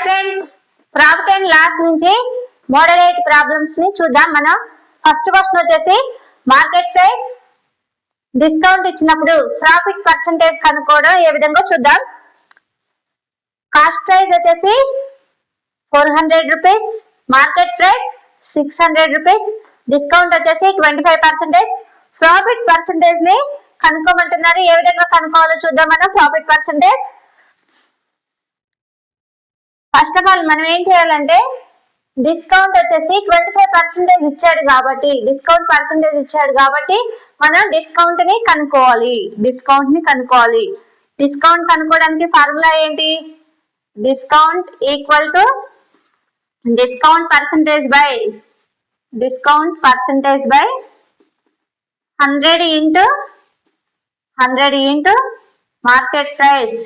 Friends, profit and loss నుంచి model 8 problems ని చూద్దాం. మనం ఫస్ట్ క్వశ్చన్ వచ్చేసి మార్కెట్ ప్రైస్ డిస్కౌంట్ ఇచ్చినప్పుడు ప్రాఫిట్ పర్సెంటేజ్ కనుక్కోవడం ఏ విధంగా చూద్దాం. కాస్ట్ ప్రైస్ వచ్చేసి 400 rupees, market price 600 rupees, discount వచ్చేసి 25%. ప్రాఫిట్ పర్సెంటేజ్ ని కనుక్కోమంటున్నారు. ఏ విధంగా కనుక్కోవాలో చూద్దాం. మనం profit percentage first of all మనం ఏం చేయాలంటే డిస్కౌంట్ వచ్చేసి 25% ఇచ్చాడు కాబట్టి మనం డిస్కౌంట్ ని కనుక్కోవాలి. డిస్కౌంట్ కనుక్కోవడానికి ఫార్ములా ఏంటి? Discount equal to discount percentage by 100 into market price.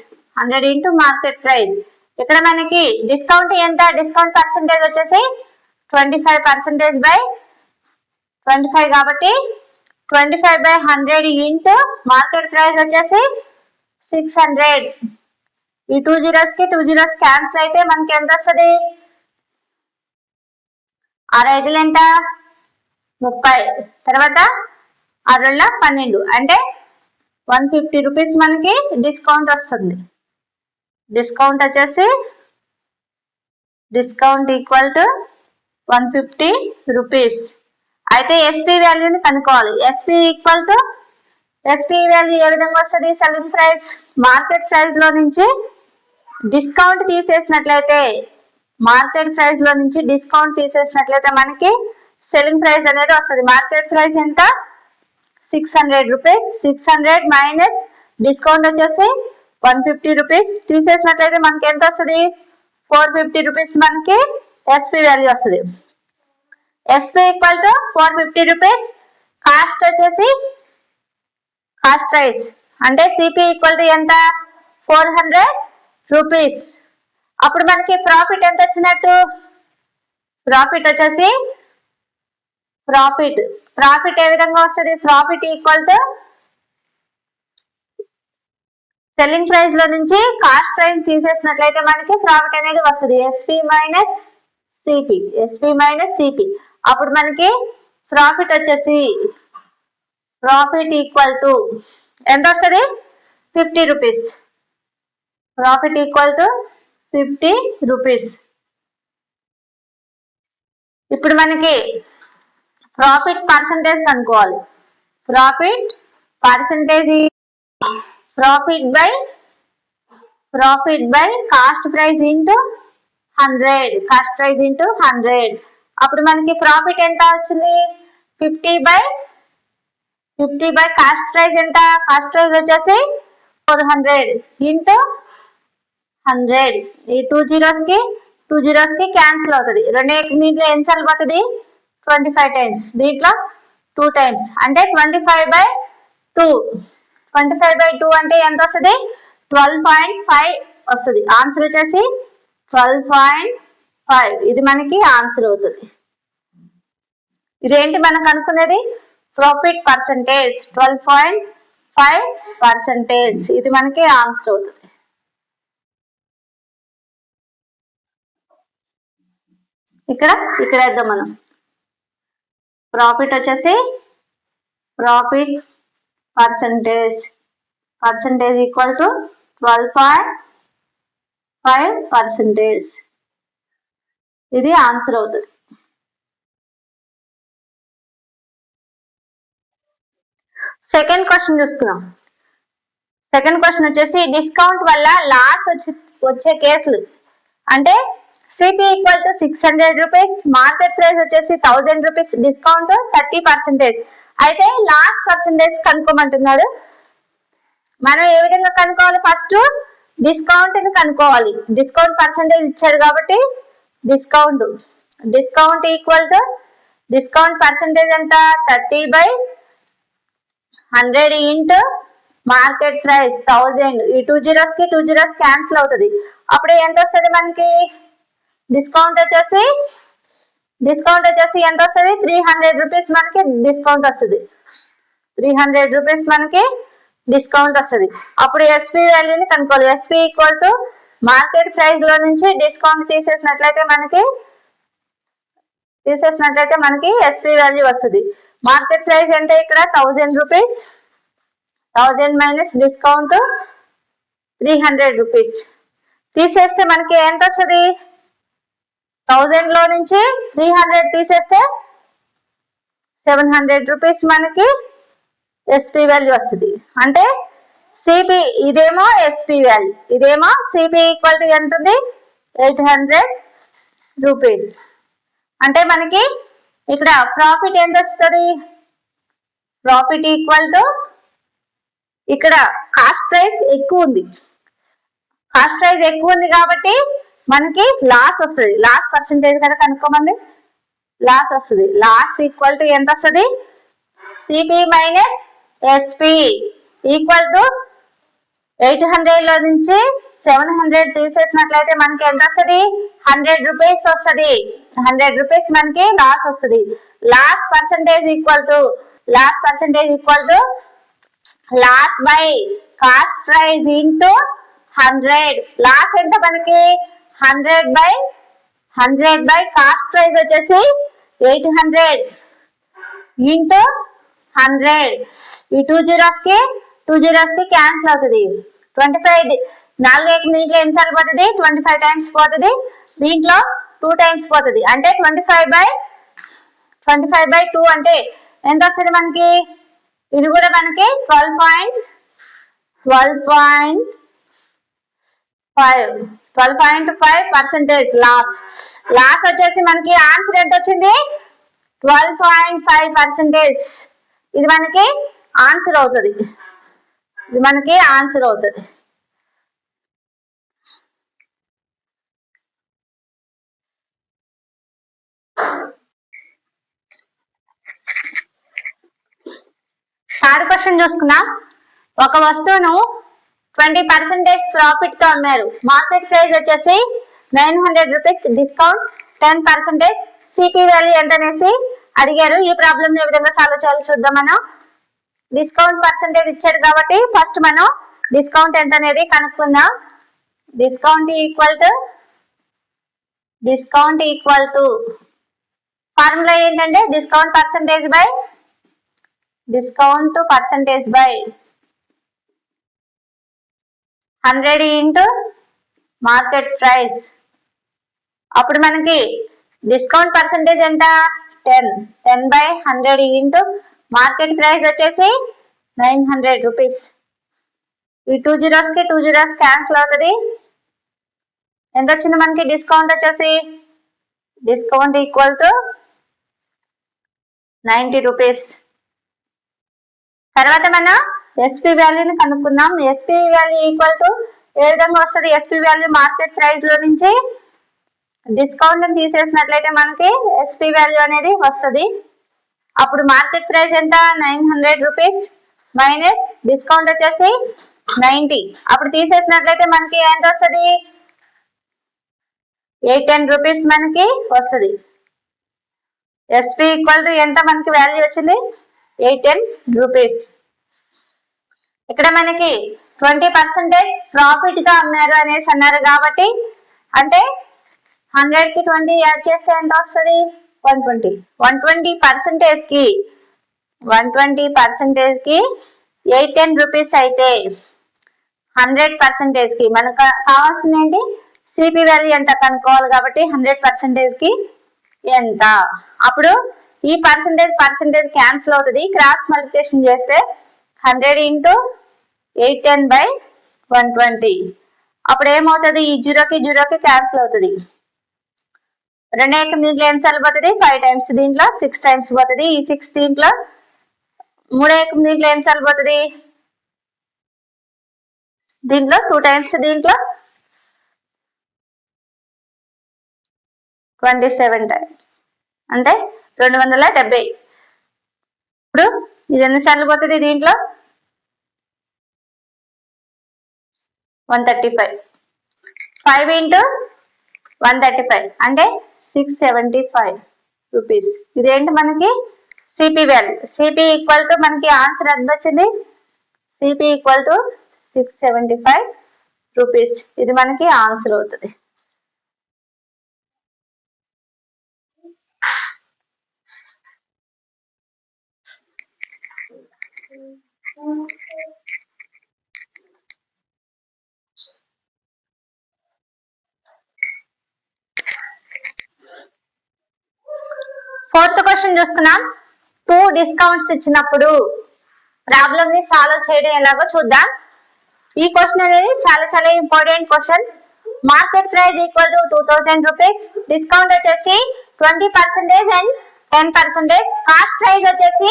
ఇక్కడ మనకి డిస్కౌంట్ ఎంత? డిస్కౌంట్ పర్సెంటేజ్ వచ్చేసి 25% బై 25 కాబట్టి 25/100 ఇంటూ మార్కెట్ ప్రైస్ వచ్చేసి 600. ఈ 2 zeros కి 2 zeros క్యాన్సిల్ అయితే మనకి ఎంత వస్తుంది? 6 ఎంత? 30. తర్వాత 6 12 అంటే 150 రూపీస్ మనకి డిస్కౌంట్ వస్తుంది. Discount equal to 150 rupees. అయితే ఎస్పీ వాల్యూని కనుక్కోవాలి. ఎస్పీ వాల్యూ ఏ విధంగా వస్తుంది? సెల్లింగ్ ప్రైస్ మార్కెట్ ప్రైస్ లో నుంచి డిస్కౌంట్ తీసేసినట్లయితే మనకి సెల్లింగ్ ప్రైస్ అనేది వస్తుంది. మార్కెట్ ప్రైస్ ఎంత? 600 రూపీస్. 600 మైనస్ డిస్కౌంట్ వచ్చేసి 150 రూపీస్ తీసేసినట్లయితే మనకి ఎంత వస్తుంది? 450 రూపీస్ మనకి ఎస్పీ వాల్యూ వస్తుంది. SP equal to 450 rupees. Cost వచ్చేసి కాస్ట్ ప్రైస్ అంటే సిపి ఈక్వల్ టు ఎంత? 400 రూపీస్. అప్పుడు మనకి ప్రాఫిట్ ఎంత వచ్చినట్టు? ప్రాఫిట్ వచ్చేసి ప్రాఫిట్ ఏ విధంగా వస్తుంది? Profit equal to selling price లో నుంచి కాస్ట్ ప్రైస్ తీసేసినట్లయితే మనకి ప్రాఫిట్ అనేది వస్తుంది. SP minus CP. అప్పుడు మనకి ప్రాఫిట్ వచ్చేసి ఈక్వల్ టు ఎంత వస్తుంది? 50 rupees. Profit equal to 50 rupees. ఇప్పుడు మనకి ప్రాఫిట్ పర్సెంటేజ్ కనుక్కోవాలి. Profit by cost price into 100. అప్పుడు మనకి ప్రాఫిట్ ఎంత వచ్చింది? 50 బై కాస్ట్ ప్రైస్ ఎంత? కాస్ట్ ప్రైస్ వచ్చేసి 400 ఇంటూ 100. ఈ 2 zeros కి క్యాన్సిల్ అవుతుంది. దీంట్లో ఎన్నిసార్లు పోతుంది? 25 టైమ్స్. దీంట్లో 2 టైమ్స్ అంటే 25/2. 25/2 అంటే ఎంత వస్తుంది? 12.5 వస్తుంది. ఆన్సర్ వచ్చేసి 12.5. ఇది మనకి ఆన్సర్ అవుతుంది. ఇదేంటి మనకు అనుకున్నది? Profit percentage 12.5%. ఇది మనకి ఆన్సర్ అవుతుంది. ఇక్కడ వేద్దాం మనం. ప్రాఫిట్ వచ్చేసి ప్రాఫిట్ పర్సెంటేజ్ ఈక్వల్ టు 12.5%. ఇది ఆన్సర్ అవుతుంది. సెకండ్ క్వశ్చన్ చూసుకుందాం. సెకండ్ క్వశ్చన్ వచ్చేసి డిస్కౌంట్ వల్ల లాస్ వచ్చే కేసులు అంటే CP equal to 600 rupees, market price వచ్చేసి 1000 రూపీస్, డిస్కౌంట్ 30%. అయితే లాస్ పర్సెంటేజ్ కనుక్కోమంటున్నాడు. మనం ఏ విధంగా కనుక్కోవాలి? ఫస్ట్ డిస్కౌంట్ ని కనుక్కోవాలి. డిస్కౌంట్ పర్సెంటేజ్ ఇచ్చాడు కాబట్టి discount equal to discount percentage ఎంత? 30/100 ఇంటూ మార్కెట్ ప్రైస్ 1000. ఈ 2 zeros కి 2 zeros క్యాన్సిల్ అవుతుంది. అప్పుడు ఎంత వస్తుంది మనకి? డిస్కౌంట్ వచ్చేసి ఎంత వస్తుంది? 300 రూపీస్ మనకి డిస్కౌంట్ వస్తుంది. 300 రూపీస్ మనకి డిస్కౌంట్ వస్తుంది. అప్పుడు ఎస్పీ వాల్యూని కనుక్కోవాలి. SP equal to market price లో నుంచి డిస్కౌంట్ తీసేసినట్లయితే మనకి ఎస్పీ వాల్యూ వస్తుంది. మార్కెట్ ప్రైస్ ఎంత ఇక్కడ 1000 రూపీస్, 1000 మైనస్ డిస్కౌంట్ 300 రూపీస్. తీసేస్తే మనకి ఎంత వస్తుంది? 1000 లో నుంచి 300 తీసేస్తే 700 రూపీస్ మనకి ఎస్పీ వాల్యూ వస్తుంది. అంటే సిపి ఇదేమో ఎస్పీ వాల్యూ, ఇదేమో సిపి ఈక్వల్ టు ఎంత ఉంది? 800 రూపీస్. అంటే మనకి ఇక్కడ ప్రాఫిట్ ఎంత వస్తుంది? ప్రాఫిట్ ఈక్వల్ టు ఇక్కడ కాస్ట్ ప్రైస్ ఎక్కువ ఉంది, కాస్ట్ ప్రైస్ ఎక్కువ ఉంది కాబట్టి మనకి లాస్ వస్తుంది. లాస్ పర్సెంటేజ్ కనుక కనుక్కోమండి, లాస్ వస్తుంది. లాస్ ఈక్వల్ టు ఎంత వస్తుంది? CP minus SP equal to 800 లో నుంచి 700 తీసేసినట్లయితే మనకి ఎంత వస్తుంది? 100 రూపీస్ వస్తుంది. 100 రూపీస్ మనకి లాస్ వస్తుంది. Loss percentage equal to loss by cost price into 100. Loss ఎంత మనకి? 100 బై కాస్ట్ ప్రైస్ వచ్చేసి 800 ఇంటూ 100. ఈ 2 zeros కి క్యాన్సిల్ అవుతుంది. 25 4 దీంట్లో ఎన్నిసార్లు పోతుంది? 25 టైమ్స్ పోతుంది. దీంట్లో 2 టైమ్స్ పోతుంది. అంటే 25 బై 2 అంటే ఎంత వస్తుంది మనకి? ఇది కూడా మనకి 12.5% లాస్ వచ్చేసి మనకి ఆన్సర్ ఎంత వచ్చింది? 12.5%. ఇది మనకి ఆన్సర్ అవుతుంది. థర్డ్ క్వశ్చన్ చూసుకుందాం. ఒక వస్తువును 20% ప్రాఫిట్ తో అమ్మారు. మార్కెట్ ప్రైస్ వచ్చేసి 900 రూపీస్, డిస్కౌంట్ 10%. సిపి వాల్యూ ఎంత అనేసి అడిగారు. ఈ ప్రాబ్లం ఏ విధంగా సాల్వ్ చేయాలో చూద్దాం. మనం డిస్కౌంట్ పర్సెంటేజ్ ఇచ్చాడు కాబట్టి ఫస్ట్ మనం డిస్కౌంట్ ఎంత అనేది కనుక్కుందాం. డిస్కౌంట్ ఈక్వల్ టు ఫార్ములా ఏంటంటే discount percentage by 100 into market price. అప్పుడు మనకి డిస్కౌంట్ పర్సెంటేజ్ ఎంత? 10 బై 100 ఇంటూ మార్కెట్ ప్రైస్ వచ్చేసి 900 రూపీస్. ఈ 2 zeros కి 2 zeros క్యాన్సిల్ అవుతుంది. ఎంత వచ్చింది మనకి? డిస్కౌంట్ వచ్చేసి డిస్కౌంట్ ఈక్వల్ టు 90 రూపీస్. తర్వాత మనం ఎస్పీ వాల్యూని కనుక్కుందాం. ఎస్పీ వాల్యూ ఈక్వల్ టు ఏ విధంగా వస్తుంది? ఎస్పీ వాల్యూ మార్కెట్ ప్రైస్ లో నుంచి డిస్కౌంట్ తీసేసినట్లయితే మనకి ఎస్పీ వాల్యూ అనేది వస్తుంది. అప్పుడు మార్కెట్ ప్రైస్ ఎంత? 900 రూపీస్ మైనస్ డిస్కౌంట్ వచ్చేసి 90. అప్పుడు తీసేసినట్లయితే మనకి ఎంత వస్తుంది? 810 రూపీస్ మనకి వస్తుంది. ఎస్పీ ఈక్వల్ టు ఎంత మనకి వాల్యూ వచ్చింది? 810 రూపీస్. ఇక్కడ మనకి 20% ప్రాఫిట్ గా అమ్మారు అనేసి అన్నారు కాబట్టి అంటే 100 కి 20 యాడ్ చేస్తే ఎంత వస్తుంది? 120. 120% కి 810 రూపీస్ అయితే 100% కి మనకు కావాల్సింది ఏంటి? సిపి వాల్యూ ఎంత కనుక్కోవాలి కాబట్టి 100% కి ఎంత? అప్పుడు ఈ పర్సెంటేజ్ క్యాన్సిల్ అవుతుంది. క్రాస్ మల్టిప్లికేషన్ చేస్తే 100 ఇంటూ 810 బై 120. అప్పుడు ఏమవుతుంది? ఈ 0 కి క్యాన్సిల్ అవుతుంది. 2 ఏకం దీంట్లో ఎన్నిసార్లు పోతుంది? 5 టైమ్స్. దీంట్లో 6 టైమ్స్ పోతుంది. ఈ 6 దీంట్లో 3 ఏకం దీంట్లో ఎన్నిసార్లు పోతుంది? దీంట్లో 2 టైమ్స్. దీంట్లో 27 టైమ్స్ అంటే 270. ఇప్పుడు ఇది ఎన్నిసార్లు పోతుంది? దీంట్లో 135. 5 ఇంటూ 135 అంటే 675 రూపీస్. ఇదేంటి మనకి? CP value. CP equal to మనకి ఆన్సర్ ఎంత వచ్చింది? CP equal to 675 rupees. ఇది మనకి ఆన్సర్ అవుతుంది. ఫోర్త్ క్వశ్చన్ చూసుకున్నాం. 2 డిస్కౌంట్స్ ఇచ్చినప్పుడు ప్రాబ్లమ్ ని సాల్వ్ చేయడం ఎలాగో చూద్దాం. ఈ క్వశ్చన్ అనేది చాలా చాలా important question. Market price equal to 2000 rupees, discount వచ్చేసి 20% అండ్ 10%, కాస్ట్ ప్రైస్ వచ్చేసి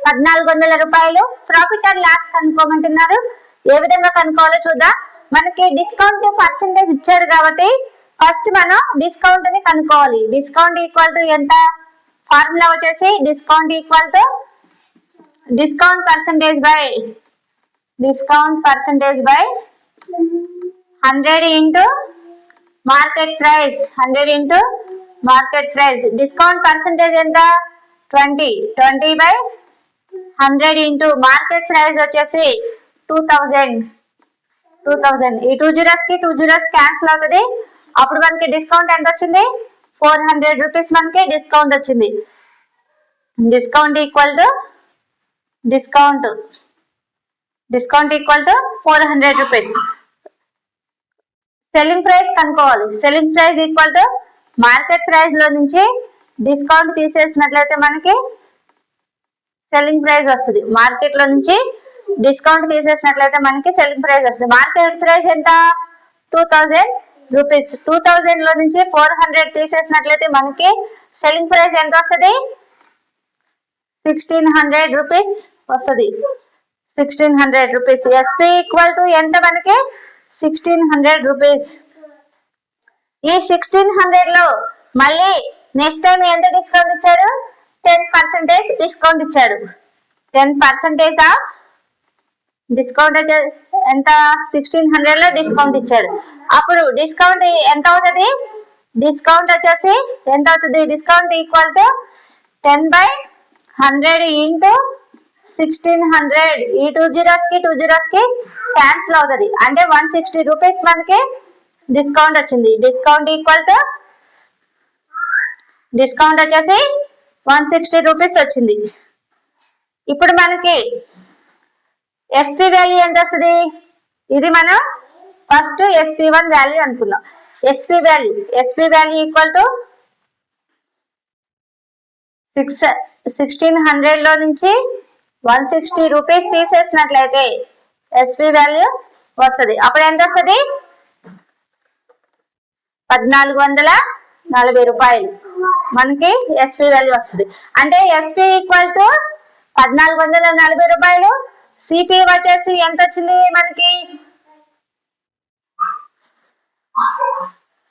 1400 రూపాయలు. ప్రాఫిట్ అండ్ లాస్ కనుక్కోమంటున్నారు. ఏ విధంగా కనుక్కోవాలో చూద్దాం. మనకి డిస్కౌంట్ పర్సెంటేజ్ ఇచ్చారు కాబట్టి ఫస్ట్ మనం డిస్కౌంట్ ని కనుక్కోవాలి. డిస్కౌంట్ ఈక్వల్ టు ఎంత? ఫార్ములా వచ్చేసి discount equal to discount percentage by 100 into market price. 100 into market price. Discount percentage ఎంత? 20 బై 100 ఇంటూ మార్కెట్ ప్రైస్ వచ్చేసి 2000. ఈ 2 zeros కి 2 zeros క్యాన్సిల్ అవుతుంది. అప్పుడు మనకి డిస్కౌంట్ ఎంత వచ్చింది? 400 రూపీస్ మనకి డిస్కౌంట్ వచ్చింది. Discount equal to 400 rupees. Selling price కనుక్కోవాలి. Selling price equal to market price లో నుంచి డిస్కౌంట్ తీసేసినట్లయితే మనకి సెల్లింగ్ ప్రైస్ వస్తుంది. మార్కెట్ లో నుంచి డిస్కౌంట్ తీసేసినట్లయితే మనకి సెల్లింగ్ ప్రైస్ వస్తుంది. మార్కెట్ ప్రైస్ ఎంత? 2000 రూపీస్. 2000 లో నుంచి 400 తీసేసినట్లయితే మనకి సెల్లింగ్ ప్రైస్ ఎంత వస్తుంది? 1600 రూపీస్ వస్తుంది. 1600 రూపీస్. ఎస్పీ ఈక్వల్ టు ఎంత మనకి? 1600 రూపీస్. ఈ 1600 లో మళ్ళీ నెక్స్ట్ టైం ఎంత డిస్కౌంట్ ఇచ్చాడు? 10% డిస్కౌంట్ ఇచ్చాడు. 10% ఆఫ్ డిస్కౌంట్ ఎంత? 1600 లో డిస్కౌంట్ ఇచ్చాడు. అప్పుడు డిస్కౌంట్ ఎంత అవుతుంది? డిస్కౌంట్ వచ్చేసి ఎంత అవుతుంది? Discount equal to 10 by 100 into 1600. ఈ 2 zeros కి 2 zeros కి క్యాన్సిల్ అవుతుంది. అంటే 160 రూపీస్ మనకి డిస్కౌంట్ వచ్చింది. డిస్కౌంట్ ఈక్వల్ టు డిస్కౌంట్ వచ్చేసి 160 రూపీస్ వచ్చింది. ఇప్పుడు మనకి ఎస్పీ వాల్యూ ఎంత వస్తుంది? ఇది మనం ఫస్ట్ SP1 వాల్యూ అనుకుందాం. ఎస్పీ వాల్యూ ఈక్వల్ టు 1600 లో నుంచి 160 రూపీస్ తీసేసినట్లయితే ఎస్పీ వాల్యూ వస్తుంది. అప్పుడు ఎంత వస్తుంది? 1440 రూపాయలు మనకి ఎస్పీ వాల్యూ వస్తుంది. అంటే ఎస్పీ ఈక్వల్ టు 1440 రూపాయలు. సిపి వచ్చేసి ఎంత వచ్చింది మనకి?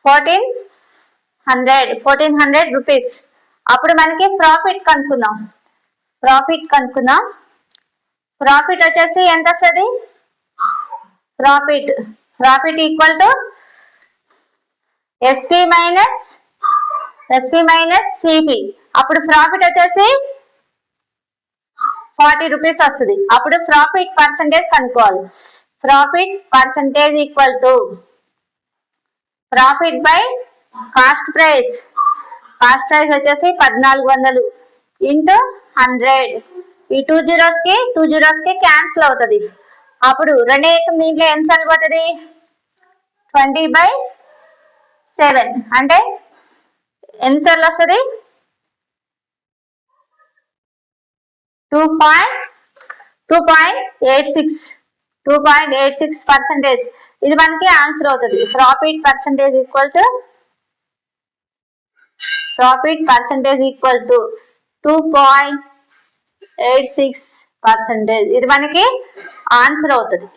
1400 రూపీస్. అప్పుడు మనకి ప్రాఫిట్ కనుక్కుందాం. ప్రాఫిట్ వచ్చేసి ఎంత వస్తుంది? Profit equal to SP minus CP. అప్పుడు ప్రాఫిట్ వచ్చేసి 40 రూపీస్ వస్తుంది. అప్పుడు ప్రాఫిట్ పర్సెంటేజ్ కనుక్కోవాలి. Profit percentage equal to profit by cost price. Cost price వచ్చేసి 1400 ఇంటూ 100. ఈ 2 zeros కి 2 zeros కి క్యాన్సిల్ అవుతుంది. అప్పుడు రెండే దీంట్లో ఎంత సరిపోతుంది? 20/7 అంటే ఎన్ని సార్లు వస్తుంది? 2.86%. ఇది మనకి ఆన్సర్ అవుతుంది. Profit percentage equal to 2.86%. ఇది మనకి ఆన్సర్ అవుతుంది.